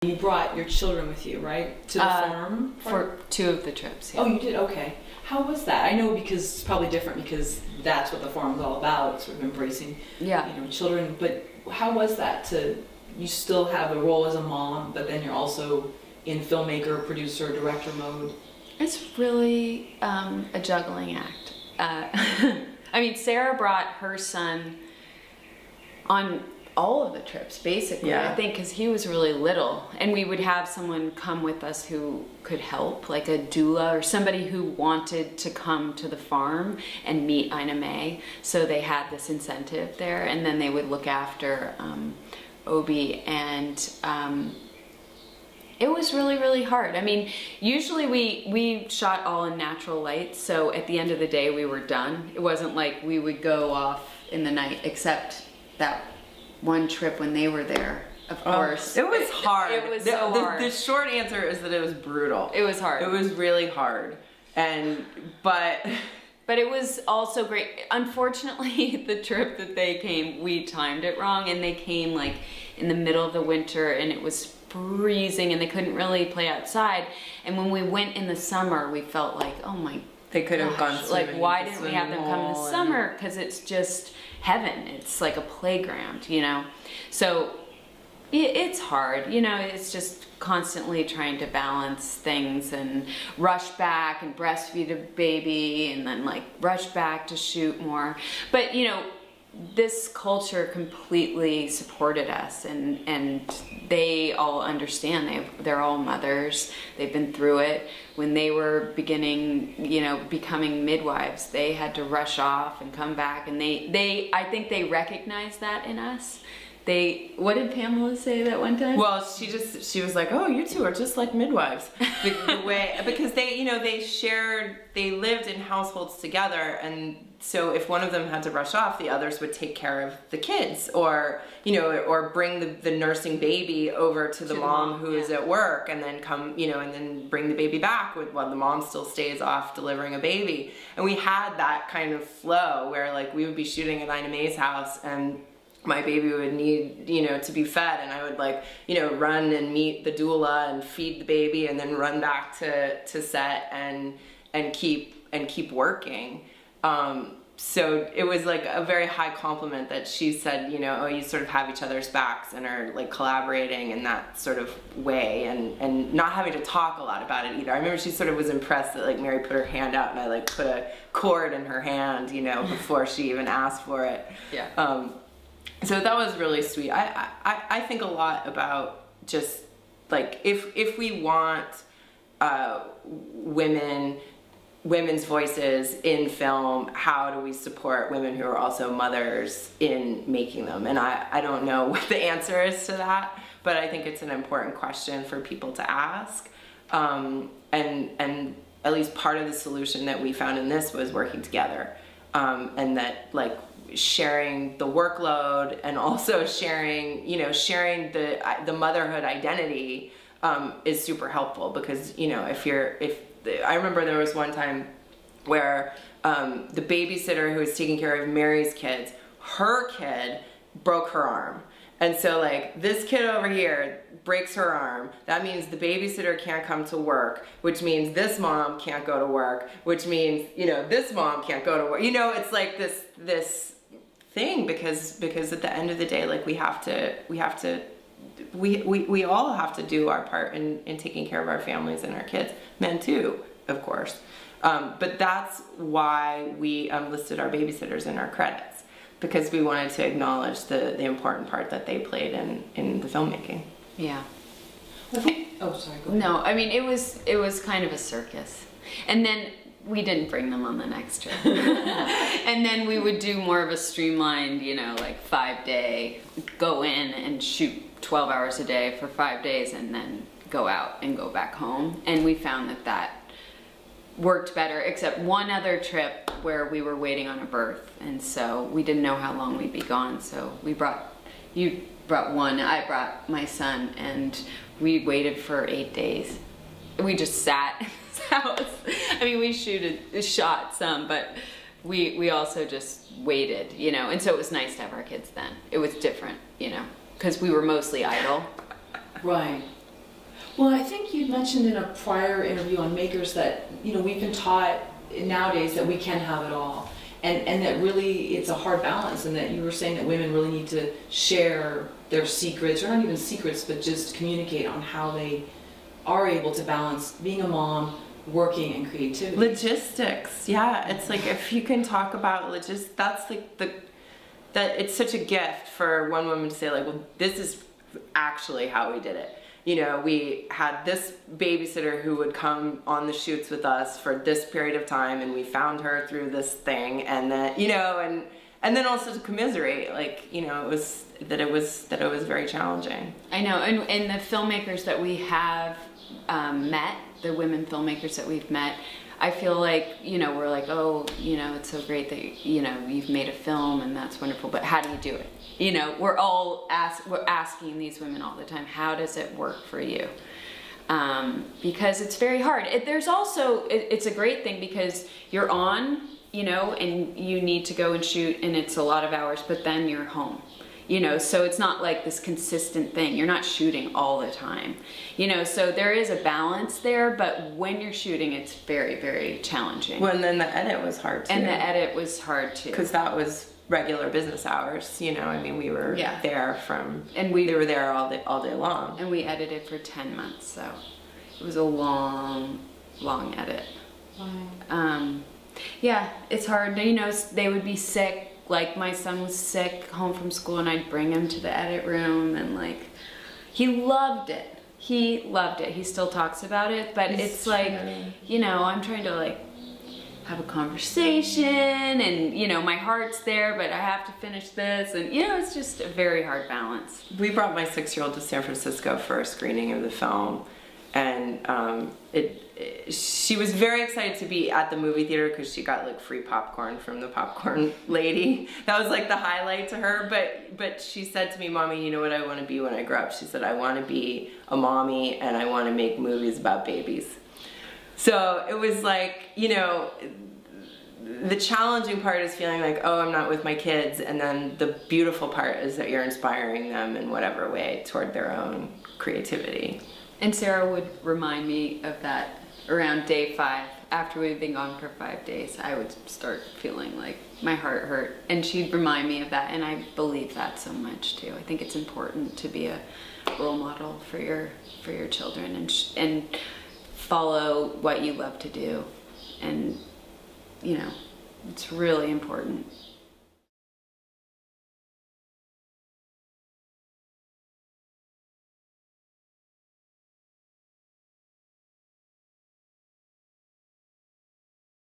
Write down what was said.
You brought your children with you, right? To the farm? For 2 of the trips, yeah. Oh, you did? Okay. How was that? I know because it's probably different because that's what the farm's all about, sort of embracing, children. But how was that to, you still have a role as a mom, but then you're also in filmmaker, producer, director mode? It's really a juggling act. I mean, Sarah brought her son on all of the trips, basically, I think, because he was really little. And we would have someone come with us who could help, like a doula or somebody who wanted to come to the farm and meet Ina May. So they had this incentive there, and then they would look after Obi. And it was really, really hard. I mean, usually we shot all in natural light, so at the end of the day we were done. It wasn't like we would go off in the night, except that one trip when they were there, of course. It was hard. It was so hard. The short answer is that it was brutal. It was hard. It was really hard. But it was also great. Unfortunately, the trip that they came, we timed it wrong, and they came like in the middle of the winter, and it was freezing, and they couldn't really play outside. And when we went in the summer, we felt like, oh my, they could have gone swimming. Like, why didn't we have them come in the summer? Because it's just heaven. It's like a playground, you know? So it's hard, you know, it's just constantly trying to balance things and rush back and breastfeed a baby and then like rush back to shoot more. But, you know, this culture completely supported us, and they all understand. They're all mothers. They've been through it. When they were beginning, you know, becoming midwives, they had to rush off and come back, and I think they recognized that in us. What did Pamela say that one time? Well, she was like, oh, you two are just like midwives. Because they lived in households together, and so if one of them had to rush off, the others would take care of the kids, or, you know, or bring the nursing baby over to the mom who is at work, and then come, you know, and then bring the baby back while the mom still stays off delivering a baby. And we had that kind of flow where like we would be shooting at Ina May's house, and my baby would need, you know, to be fed, and I would like, you know, run and meet the doula and feed the baby, and then run back to set and keep working. So it was like a very high compliment that she said, you know, oh, you sort of have each other's backs and are like collaborating in that sort of way, and not having to talk a lot about it either. I remember she sort of was impressed that like Mary put her hand out and I like put a cord in her hand, you know, before she even asked for it. Yeah. So that was really sweet. I think a lot about just like if we want women's voices in film, how do we support women who are also mothers in making them? And I don't know what the answer is to that, but I think it's an important question for people to ask. And at least part of the solution that we found in this was working together, and that like sharing the workload and also sharing the motherhood identity is super helpful, because, you know, I remember there was one time where the babysitter who was taking care of Mary's kids, her kid broke her arm. And so like this kid over here breaks her arm. That means the babysitter can't come to work, which means this mom can't go to work, which means, you know, this mom can't go to work. You know, it's like this thing, because at the end of the day, like we all have to do our part in taking care of our families and our kids, men too, of course. But that's why we listed our babysitters in our credits, because we wanted to acknowledge the important part that they played in the filmmaking. Yeah. Oh, sorry, go ahead. No, I mean, it was kind of a circus. And then we didn't bring them on the next trip. And then we would do more of a streamlined, you know, like 5-day, go in and shoot 12 hours a day for 5 days, and then go out and go back home. And we found that worked better, except one other trip where we were waiting on a birth, and so we didn't know how long we'd be gone. So you brought one, I brought my son, and we waited for 8 days. We just sat in his house. I mean, we shot some, but we also just waited, you know. And so it was nice to have our kids then. It was different, you know, because we were mostly idle. Right. Well, I think you mentioned in a prior interview on Makers that, you know, we've been taught nowadays that we can have it all. And that really it's a hard balance, and that you were saying that women really need to share their secrets, or not even secrets, but just communicate on how they are able to balance being a mom, working, and creativity. Logistics, yeah. It's like if you can talk about logistics, that's like that it's such a gift for one woman to say like, well, this is actually how we did it. You know, we had this babysitter who would come on the shoots with us for this period of time, and we found her through this thing, and then, you know, and then also to commiserate, like, you know, it was very challenging. I know, and the filmmakers that we have met, the women filmmakers that we've met, I feel like, you know, we're like, oh, you know, it's so great that, you know, you've made a film and that's wonderful, but how do you do it? You know, we're asking these women all the time, how does it work for you? Because it's very hard. There's also, it's a great thing because you're on, you know, and you need to go and shoot, and it's a lot of hours, but then you're home. You know, so it's not like this consistent thing. You're not shooting all the time. You know, so there is a balance there, but when you're shooting, it's very, very challenging. Well, and then the edit was hard too. And the edit was hard too. Because that was regular business hours, you know, I mean, we were there we were there all day long. And we edited for 10 months, so it was a long, long edit. Wow. Yeah, it's hard. You know, they would be sick. Like, my son was sick home from school, and I'd bring him to the edit room, and like, he loved it. He loved it. He still talks about it, but it's like, you know, I'm trying to like have a conversation, and you know, my heart's there, but I have to finish this, and you know, it's just a very hard balance. We brought my 6-year-old to San Francisco for a screening of the film, and she was very excited to be at the movie theater because she got like free popcorn from the popcorn lady. That was like the highlight to her. But she said to me, "Mommy, you know what I want to be when I grow up?" She said, "I want to be a mommy, and I want to make movies about babies." So it was like, you know, the challenging part is feeling like, oh, I'm not with my kids, and then the beautiful part is that you're inspiring them in whatever way toward their own creativity. And Sarah would remind me of that around day 5. After we'd been gone for 5 days, I would start feeling like my heart hurt. And she'd remind me of that, and I believe that so much too. I think it's important to be a role model for your children, and follow what you love to do. And, you know, it's really important.